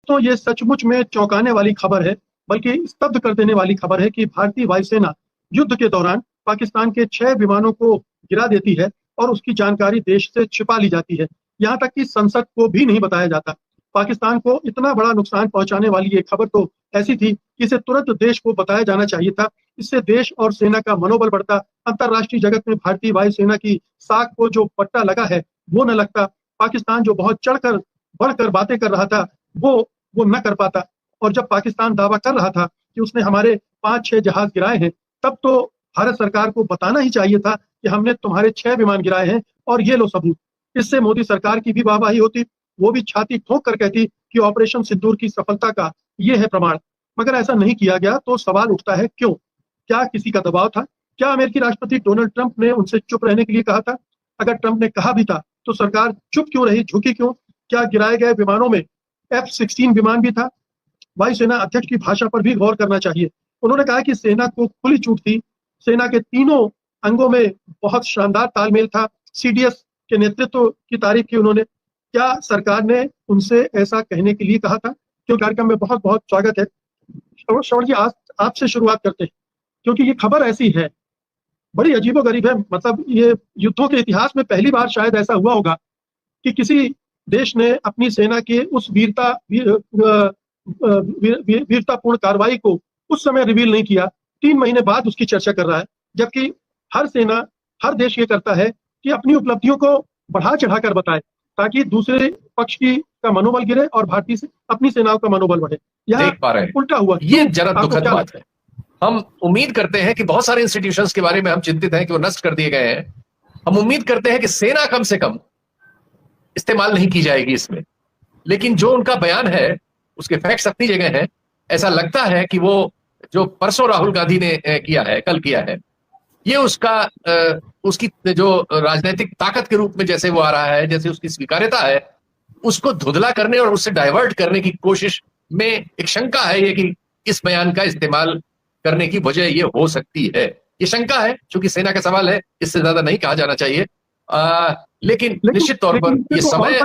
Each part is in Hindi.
दोस्तों, ये सचमुच में चौंकाने वाली खबर है, बल्कि स्तब्ध कर देने वाली खबर है कि भारतीय वायुसेना युद्ध के दौरान पाकिस्तान के 6 विमानों को गिरा देती है और उसकी जानकारी देश से छिपा ली जाती है। यहाँ तक कि संसद को भी नहीं बताया जाता। पाकिस्तान को इतना बड़ा नुकसान पहुंचाने वाली ये खबर तो ऐसी थी कि इसे तुरंत देश को बताया जाना चाहिए था। इससे देश और सेना का मनोबल बढ़ता, अंतर्राष्ट्रीय जगत में भारतीय वायुसेना की साख को जो पट्टा लगा है वो न लगता। पाकिस्तान जो बहुत चढ़कर बढ़कर बातें कर रहा था वो वो न कर पाता। और जब पाकिस्तान दावा कर रहा था कि उसने हमारे 5-6 जहाज गिराए हैं, तब तो भारत सरकार को बताना ही चाहिए था कि हमने तुम्हारे 6 विमान गिराए हैं और ये लो सबूत। इससे मोदी सरकार की भी वाहवाही होती, वो भी छाती ठोक कर कहती कि ऑपरेशन सिंदूर की सफलता का ये है प्रमाण। मगर ऐसा नहीं किया गया, तो सवाल उठता है क्यों? क्या किसी का दबाव था? क्या अमेरिकी राष्ट्रपति डोनाल्ड ट्रंप ने उनसे चुप रहने के लिए कहा था? अगर ट्रंप ने कहा भी था तो सरकार चुप क्यों रही, झुकी क्यों? क्या गिराए गए विमानों में F-16 विमान भी था? वायुसेना अध्यक्ष की भाषा पर भी गौर करना चाहिए। उन्होंने कहा कि सेना को खुली छूट थी, सेना के तीनों अंगों में बहुत शानदार तालमेल था, सीडीएस के नेतृत्व की तारीफ की उन्होंने। क्या सरकार ने उनसे ऐसा कहने के लिए कहा था? क्यों कार्यक्रम में बहुत बहुत स्वागत है। श्रवण जी, आज आपसे शुरुआत करते हैं, क्योंकि ये खबर ऐसी है, बड़ी अजीबोगरीब है। मतलब ये युद्धों के इतिहास में पहली बार शायद ऐसा हुआ होगा कि किसी देश ने अपनी सेना के उस वीरतापूर्ण कार्रवाई को उस समय रिवील नहीं किया, 3 महीने बाद उसकी चर्चा कर रहा है। जबकि हर सेना, हर देश ये करता है कि अपनी उपलब्धियों को बढ़ा चढ़ाकर बताए, ताकि दूसरे पक्ष की का मनोबल गिरे और भारतीय से अपनी सेनाओं का मनोबल बढ़े। देख पा रहे हैं उल्टा हुआ। ये जरा दुखद बात है। हम उम्मीद करते हैं कि बहुत सारे इंस्टीट्यूशंस के बारे में हम चिंतित हैं कि वो नष्ट कर दिए गए हैं। हम उम्मीद करते हैं कि सेना कम से कम इस्तेमाल नहीं की जाएगी इसमें, लेकिन जो उनका बयान है उसके फैक्ट्स अपनी जगह हैं। ऐसा लगता है कि वो जो परसों राहुल गांधी ने किया है, कल किया है, ये उसकी जो राजनीतिक ताकत के रूप में जैसे वो आ रहा है, जैसे उसकी स्वीकार्यता है, उसको धुंधला करने और उससे डाइवर्ट करने की कोशिश में एक शंका है ये कि इस बयान का इस्तेमाल करने की वजह ये हो सकती है। ये शंका है, क्योंकि सेना का सवाल है, इससे ज्यादा नहीं कहा जाना चाहिए। लेकिन निश्चित तौर पर ये समय,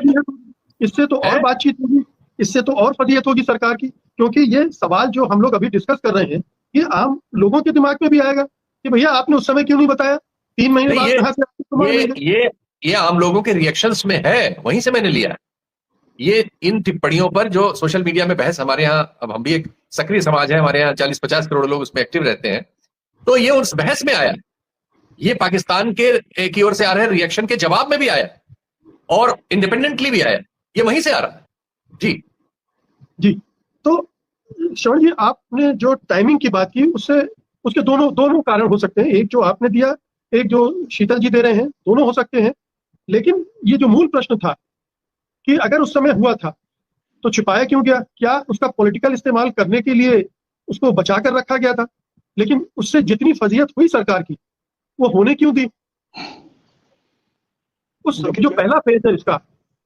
इससे तो और बातचीत होगी, इससे तो और फजीयत होगी सरकार की, क्योंकि ये सवाल जो हम लोग अभी डिस्कस कर रहे हैं, ये आम लोगों के दिमाग में भी आएगा कि भैया आपने उस समय क्यों नहीं बताया, 3 महीने बाद कहां से ये आम लोगों के रिएक्शंस में है, वहीं से मैंने लिया। ये इन टिप्पणियों पर जो सोशल मीडिया में बहस, हमारे यहाँ, अब हम भी एक सक्रिय समाज है, हमारे यहाँ 40-50 करोड़ लोग उसमें एक्टिव रहते हैं, तो ये उस बहस में आया, ये पाकिस्तान के की ओर से आ रहे रिएक्शन के जवाब में भी आया और इंडिपेंडेंटली भी आया, ये वहीं से आ रहा है। जी तो श्रवण जी, आपने जो टाइमिंग की बात की, उससे उसके दोनों कारण हो सकते हैं। एक जो आपने दिया, एक जो शीतल जी दे रहे हैं, दोनों हो सकते हैं। लेकिन ये जो मूल प्रश्न था कि अगर उस समय हुआ था तो छिपाया क्यों गया? क्या उसका पॉलिटिकल इस्तेमाल करने के लिए उसको बचा कर रखा गया था? लेकिन उससे जितनी फजीयत हुई सरकार की, वो होने क्यों दी? उस जो पहला फेज है इसका,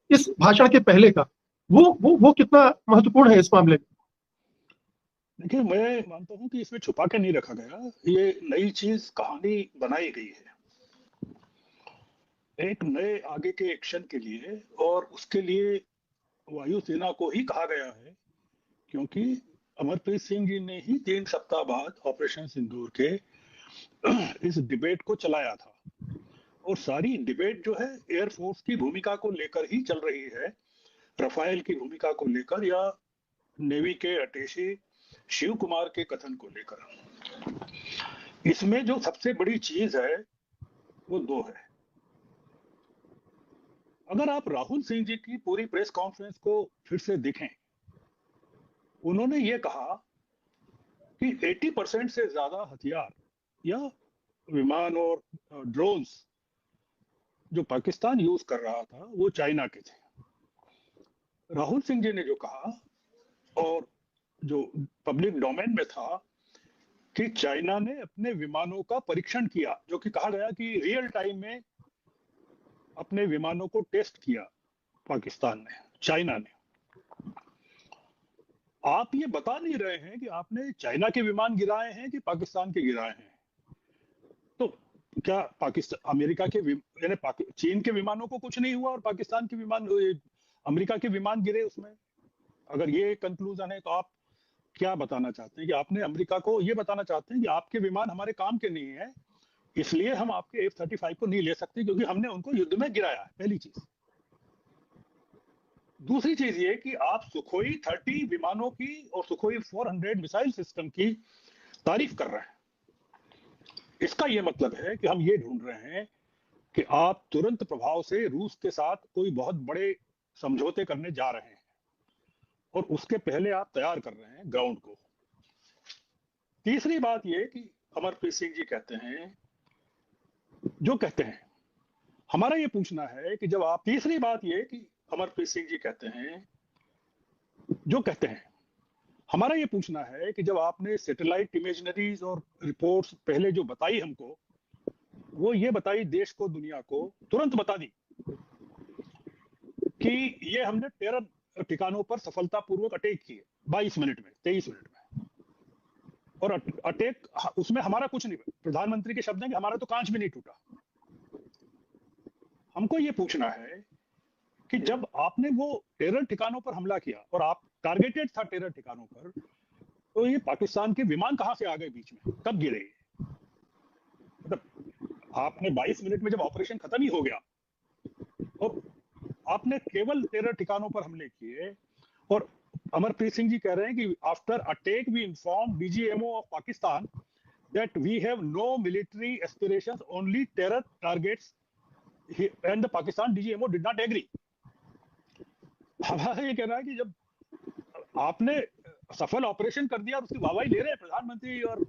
इस भाषण के पहले का, वो कितना महत्वपूर्ण है इस मामले में? देखिए, मैं मानता हूं कि इसमें छुपा के नहीं रखा गया, ये नई चीज कहानी बनाई गई है एक नए आगे के एक्शन के लिए, और उसके लिए वायुसेना को ही कहा गया है, क्योंकि अमरप्रीत सिंह जी ने ही 3 सप्ताह बाद ऑपरेशन सिंदूर के इस डिबेट को चलाया था। और सारी डिबेट जो है एयरफोर्स की भूमिका को लेकर ही चल रही है, रफाल की भूमिका को लेकर या नेवी के अटैचे शिव कुमार के कथन को लेकर। इसमें जो सबसे बड़ी चीज है वो 2 है। अगर आप राहुल सिंह जी की पूरी प्रेस कॉन्फ्रेंस को फिर से देखें, उन्होंने ये कहा कि 80% से ज्यादा हथियार या विमान और ड्रोन्स जो पाकिस्तान यूज कर रहा था वो चाइना के थे। राहुल सिंह जी ने जो कहा, और जो पब्लिक डोमेन में था, कि चाइना ने अपने विमानों का परीक्षण किया, जो कि कहा गया कि रियल टाइम में अपने विमानों को टेस्ट किया पाकिस्तान ने, चाइना ने। आप ये बता नहीं रहे हैं कि आपने चाइना के विमान गिराए हैं कि पाकिस्तान के गिराए हैं। तो क्या पाकिस्तान, अमेरिका के यानी चीन के विमानों को कुछ नहीं हुआ और पाकिस्तान के विमान, अमेरिका के विमान गिरे उसमें? अगर ये कंक्लूजन है तो आप क्या बताना चाहते हैं कि आपने अमेरिका को ये बताना चाहते हैं कि आपके विमान हमारे काम के नहीं है, इसलिए हम आपके F-35 को नहीं ले सकते क्योंकि हमने उनको युद्ध में गिराया है। पहली चीज। दूसरी चीज ये कि आप सुखोई 30 विमानों की और सुखोई 400 मिसाइल सिस्टम की तारीफ कर रहे हैं। इसका ये मतलब है कि हम ये ढूंढ रहे हैं कि आप तुरंत प्रभाव से रूस के साथ कोई बहुत बड़े समझौते करने जा रहे हैं और उसके पहले आप तैयार कर रहे हैं ग्राउंड को। तीसरी बात ये कि अमरप्रीत सिंह जी कहते हैं जो कहते हैं, हमारा ये पूछना है कि जब आप तीसरी बात ये कि अमरप्रीत सिंह जी कहते हैं जो कहते हैं, हमारा ये पूछना है कि जब आपने सैटेलाइट इमेजनरीज और रिपोर्ट्स पहले जो बताई हमको, वो ये बताई देश को, दुनिया को तुरंत बता दी कि ये हमने 13 ठिकानों पर सफलतापूर्वक अटैक किए 22 मिनट में, 23 मिनट में। और अटैक उसमें हमारा कुछ नहीं, प्रधानमंत्री के शब्द हैं कि हमारा तो कांच भी नहीं टूटा। हमको ये पूछना है कि जब आपने वो 13 ठिकानों पर हमला किया और आप टारगेटेड था 13 ठिकानों पर, तो ये पाकिस्तान के विमान कहां से आ गए बीच में, कब गिरे? मतलब आपने 22 मिनट में जब ऑपरेशन खत्म ही हो गया और आपने केवल 13 ठिकानों पर हमले किए, और अमरप्रीत सिंह जी कह रहे हैं कि after attack we inform DGMO of Pakistan that we have no military aspirations, only terror targets and the Pakistan DGMO did not agree. हमारा ये कहना है कि जब आपने सफल ऑपरेशन कर दिया और उसकी वाहवाही ले रहे हैं प्रधानमंत्री और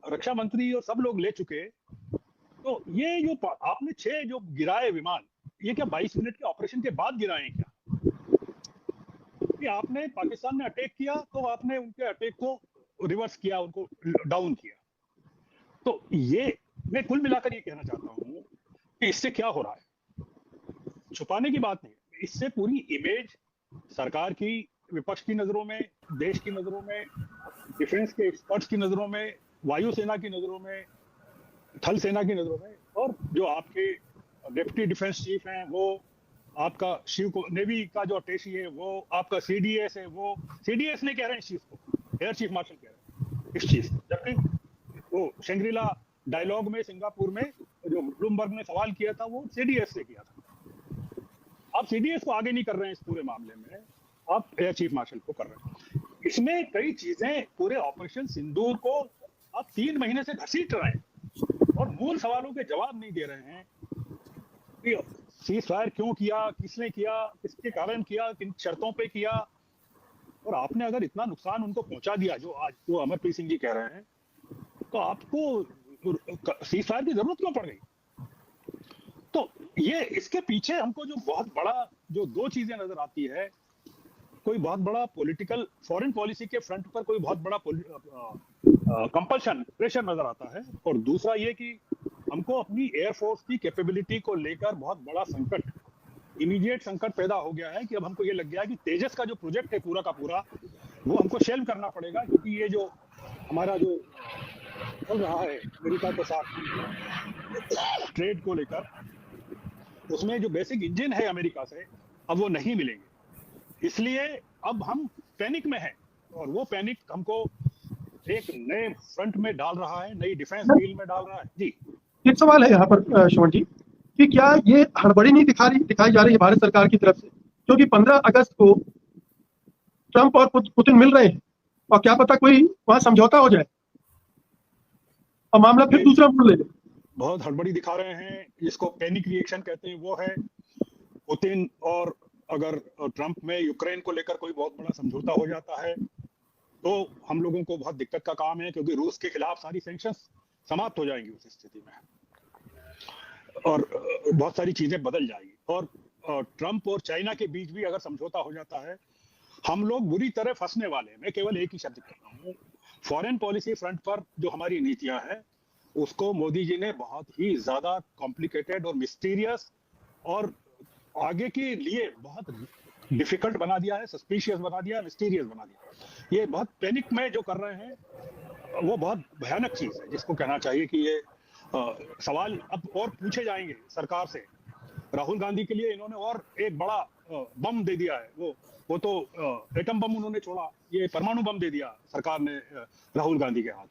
रक्षा मंत्री और सब लोग ले चुके, तो ये जो आपने 6 जो गिराए विमान, ये क्या 22 मिनट के ऑपरेशन के बाद गिराए क्या? कि आपने पाकिस्तान ने अटैक किया तो आपने उनके अटैक को रिवर्स किया, उनको डाउन किया। तो ये मैं कुल मिलाकर ये कहना चाहता हूं कि इससे क्या हो रहा है, छुपाने की बात नहीं, इससे पूरी इमेज सरकार की, विपक्ष की नजरों में, देश की नजरों में, डिफेंस के एक्सपर्ट्स की नजरों में, वायुसेना की नजरों में, थल सेना की नजरों में, और जो आपके डिप्टी डिफेंस चीफ हैं वो आपका शिव को, नेवी का जो अटैची है वो आपका सीडीएस है, वो सीडीएस ने कह रहे हैं चीफ को, एयर चीफ मार्शल कह रहे हैं इस चीज, जबकि वो शंग्रीला डायलॉग में सिंगापुर में जो ब्लूमबर्ग ने सवाल किया था वो सीडीएस से किया था। आप सीडीएस को आगे नहीं कर रहे हैं इस पूरे मामले में, आप एयर चीफ मार्शल को कर रहे हैं। इसमें कई चीजें, पूरे ऑपरेशन सिंदूर को आप 3 महीने से घसीट रहे हैं और मूल सवालों के जवाब नहीं दे रहे हैं कि सीज फायर क्यों किया, किसने किया, किसके कारण किया, किन शर्तों पे किया। और आपने अगर इतना नुकसान उनको पहुंचा दिया जो आज जो अमरप्रीत सिंह जी कह रहे हैं, तो आपको सीज फायर की जरूरत क्यों पड़ गई? तो ये इसके पीछे हमको जो बहुत बड़ा, जो 2 चीजें नजर आती है, कोई बहुत बड़ा पॉलिटिकल फॉरेन पॉलिसी के फ्रंट पर कोई बहुत बड़ा कंपल्शन, प्रेशर नजर आता है, और दूसरा ये कि हमको अपनी एयरफोर्स की कैपेबिलिटी को लेकर बहुत बड़ा संकट, इमीडिएट संकट पैदा हो गया है कि अब हमको ये लग गया है कि तेजस का जो प्रोजेक्ट है पूरा का पूरा, वो हमको शेल्व करना पड़ेगा, क्योंकि ये जो हमारा जो चल रहा है अमेरिका के साथ ट्रेड को लेकर, उसमें जो बेसिक इंजन है अमेरिका से, अब वो नहीं मिलेंगे। इसलिए अब हम पैनिक में हैं, और वो पैनिक हमको एक नए फ्रंट में डाल रहा है, नई डिफेंस डील में डाल रहा है। जी, एक सवाल है यहाँ पर श्रवण जी, कि क्या ये हड़बड़ी नहीं दिखाई जा रही है भारत सरकार की तरफ से, क्योंकि 15 अगस्त को ट्रंप और पुतिन मिल रहे हैं, और क्या पता कोई वहां समझौता हो जाए और मामला फिर दूसरा मोड़ ले ले। बहुत हड़बड़ी दिखा रहे हैं, जिसको पैनिक रिएक्शन कहते हैं वो है पुतिन, और अगर ट्रंप में यूक्रेन को लेकर कोई बहुत बड़ा समझौता हो जाता है तो हम लोगों को बहुत दिक्कत का काम है, क्योंकि रूस के खिलाफ सारी सैंक्शंस समाप्त हो जाएंगी उस स्थिति में, और बहुत सारी चीजें बदल जाएगी। और ट्रंप और चाइना के बीच भी अगर समझौता हो जाता है, हम लोग बुरी तरह फंसने वाले हैं। मैं केवल एक ही शब्द कहता हूँ, फॉरेन पॉलिसी फ्रंट पर जो हमारी नीतियां हैं, उसको मोदी जी ने बहुत ही ज्यादा कॉम्प्लिकेटेड और मिस्टीरियस और आगे के लिए बहुत डिफिकल्ट बना दिया है, सस्पिशियस बना दिया, मिस्टीरियस बना दिया। ये बहुत पैनिक में जो कर रहे हैं वो बहुत भयानक चीज है, जिसको कहना चाहिए कि ये सवाल अब और पूछे जाएंगे सरकार से। राहुल गांधी के लिए इन्होंने और एक बड़ा बम दे दिया है, वो तो एटम बम उन्होंने छोड़ा, ये परमाणु बम दे दिया सरकार ने राहुल गांधी के हाथ।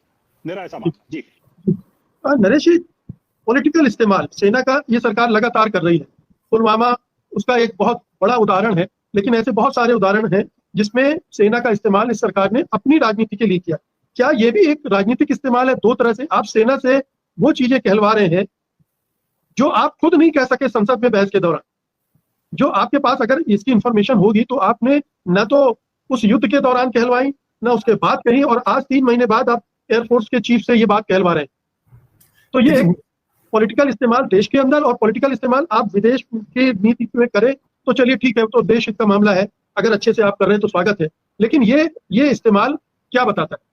मेरा ऐसा मानना जी। नरेश जी, पॉलिटिकल इस्तेमाल सेना का ये सरकार लगातार कर रही है। पुलवामा उसका एक बहुत बड़ा उदाहरण है, लेकिन ऐसे बहुत सारे उदाहरण हैं जिसमें सेना का इस्तेमाल इस सरकार ने अपनी राजनीति के लिए किया। क्या ये भी एक राजनीतिक इस्तेमाल है? दो तरह से आप सेना से वो चीजें कहलवा रहे हैं जो आप खुद नहीं कह सके संसद में बहस के दौरान। जो आपके पास अगर इसकी इंफॉर्मेशन होगी तो आपने न तो उस युद्ध के दौरान कहलवाई, न उसके बाद कहीं, और आज 3 महीने बाद आप एयरफोर्स के चीफ से ये बात कहलवा रहे हैं। तो ये पॉलिटिकल इस्तेमाल देश के अंदर और पॉलिटिकल इस्तेमाल आप विदेश की नीति में करें तो चलिए ठीक है, तो देश हित का मामला है, अगर अच्छे से आप कर रहे हैं तो स्वागत है। लेकिन ये इस्तेमाल क्या बताता है?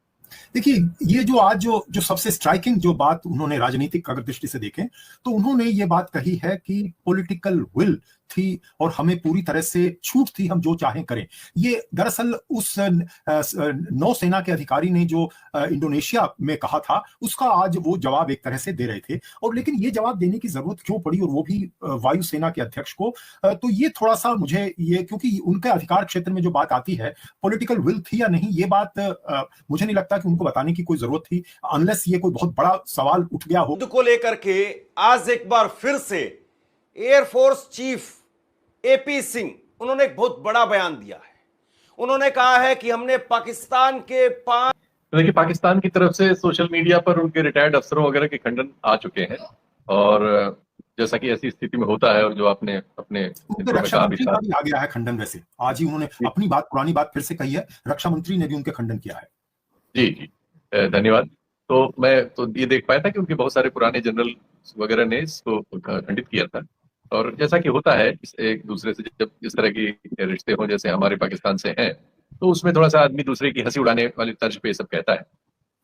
देखिए, ये जो आज जो सबसे स्ट्राइकिंग जो बात उन्होंने राजनीतिक अगर दृष्टि से देखें तो उन्होंने ये बात कही है कि पॉलिटिकल विल थी और हमें पूरी तरह से छूट थी, हम जो चाहें करें। ये दरअसल उस नौसेना के अधिकारी ने जो इंडोनेशिया में कहा था उसका आज वो जवाब एक तरह से दे रहे थे। और लेकिन ये जवाब देने की जरूरत क्यों पड़ी, और वो भी वायुसेना के अध्यक्ष को? तो ये थोड़ा सा मुझे ये, क्योंकि उनके अधिकार क्षेत्र में जो बात आती है पॉलिटिकल विल थी या नहीं, ये बात मुझे नहीं लगता कि उनको बताने की कोई जरूरत थी, अनलेस ये कोई बहुत बड़ा सवाल उठ गया हो। को लेकर के आज एक बार फिर से एयरफोर्स चीफ एपी सिंह, उन्होंने एक बहुत बड़ा बयान दिया है। उन्होंने कहा है कि हमने पाकिस्तान के 5 देखिए, पाकिस्तान की तरफ से सोशल मीडिया पर उनके रिटायर्ड अफसरों वगैरह के खंडन आ चुके हैं, और जैसा कि ऐसी स्थिति में होता है, और जो आपने अपने रक्षा मंत्री का भी आ गया है खंडन। वैसे आज ही उन्होंने अपनी बात, पुरानी बात फिर से कही है, रक्षा मंत्री ने भी उनके खंडन किया है। जी जी, धन्यवाद। तो मैं तो ये देख पाया था कि उनके बहुत सारे पुराने जनरल वगैरह ने इसको खंडित किया था, और जैसा कि होता है एक दूसरे से जब इस तरह की रिश्ते हों जैसे हमारे पाकिस्तान से हैं, तो उसमें थोड़ा सा आदमी दूसरे की हंसी उड़ाने वाली तर्ज पे सब कहता है।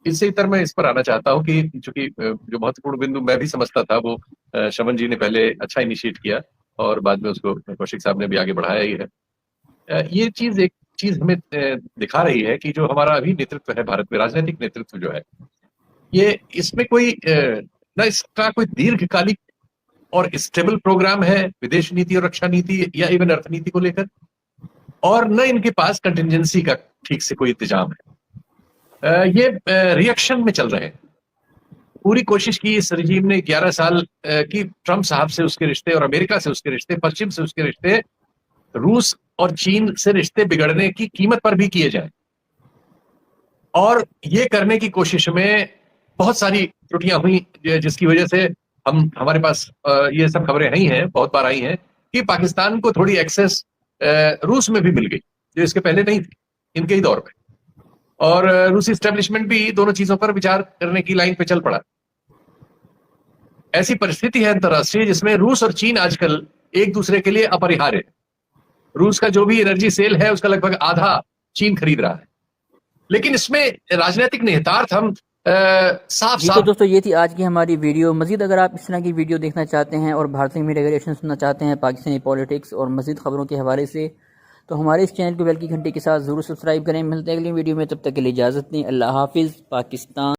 इससे इतर मैं इस पर आना चाहता हूँ कि चूंकि जो महत्वपूर्ण बिंदु मैं भी समझता था वो शमन जी ने पहले अच्छा इनिशिएट किया और बाद में उसको कौशिक साहब ने भी आगे बढ़ाया ही है। ये चीज एक चीज हमें दिखा रही है कि जो हमारा अभी नेतृत्व है भारत में, राजनीतिक नेतृत्व जो है, ये इसमें कोई न इसका कोई दीर्घकालिक और स्टेबल प्रोग्राम है विदेश नीति और रक्षा नीति या इवन अर्थनीति को लेकर, और न इनके पास कंटिजेंसी का ठीक से कोई इंतजाम है। ये रिएक्शन में चल रहे हैं। पूरी कोशिश की इस रजीम ने 11 साल की, ट्रंप साहब से उसके रिश्ते और अमेरिका से उसके रिश्ते, पश्चिम से उसके रिश्ते, रूस और चीन से रिश्ते बिगड़ने की कीमत पर भी किए जाए, और ये करने की कोशिश में बहुत सारी त्रुटियां हुई जिसकी वजह से हमारे पास ये सब खबरें आई हैं, बहुत बार आई हैं कि पाकिस्तान को थोड़ी एक्सेस रूस में भी मिल गई जो इसके पहले नहीं थी, इनके ही दौर में, और रूसी एस्टेब्लिशमेंट भी दोनों चीजों पर विचार करने की लाइन पे चल पड़ा। ऐसी परिस्थिति है अंतरराष्ट्रीय जिसमें रूस और चीन आजकल एक दूसरे के लिए अपरिहार्य है। रूस का जो भी एनर्जी सेल है उसका लगभग आधा चीन खरीद रहा है, लेकिन इसमें राजनीतिक निहितार्थ हम साफ तो दोस्तों ये थी आज की हमारी वीडियो। मजीद अगर आप इस तरह की वीडियो देखना चाहते हैं और भारतीय मीडिया रिएक्शन सुनना चाहते हैं पाकिस्तानी पॉलिटिक्स और मजीद खबरों के हवाले से, तो हमारे इस चैनल को बेल की घंटी के साथ ज़रूर सब्सक्राइब करें। मिलते हैं अगली वीडियो में, तब तक के लिए इजाज़त दें। अल्लाह हाफिज़। पाकिस्तान।